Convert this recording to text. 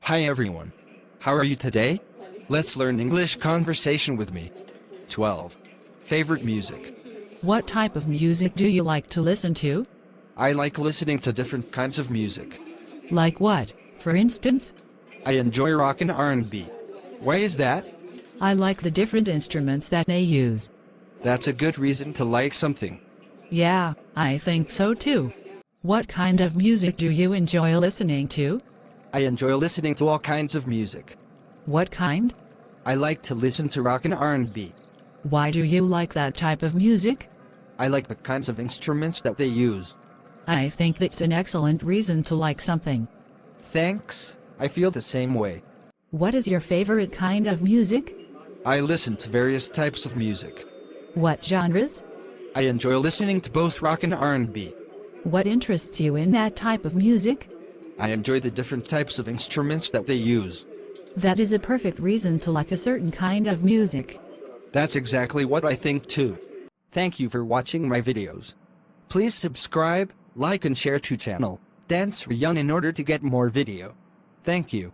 Hi everyone. How are you today? Let's learn English conversation with me. 12. Favorite music. What type of music do you like to listen to? I like listening to different kinds of music. Like what, for instance? I enjoy rock and R&B. Why is that? I like the different instruments that they use. That's a good reason to like something. Yeah, I think so too. What kind of music do you enjoy listening to? I enjoy listening to all kinds of music. What kind? I like to listen to rock and R&B. Why do you like that type of music? I like the kinds of instruments that they use. I think that's an excellent reason to like something. Thanks. I feel the same way. What is your favorite kind of music? I listen to various types of music. What genres? I enjoy listening to both rock and R&B. What interests you in that type of music? I enjoy the different types of instruments that they use. That is a perfect reason to like a certain kind of music. That's exactly what I think too. Thank you for watching my videos. Please subscribe, like and share to channel Sreyoun in order to get more video. Thank you.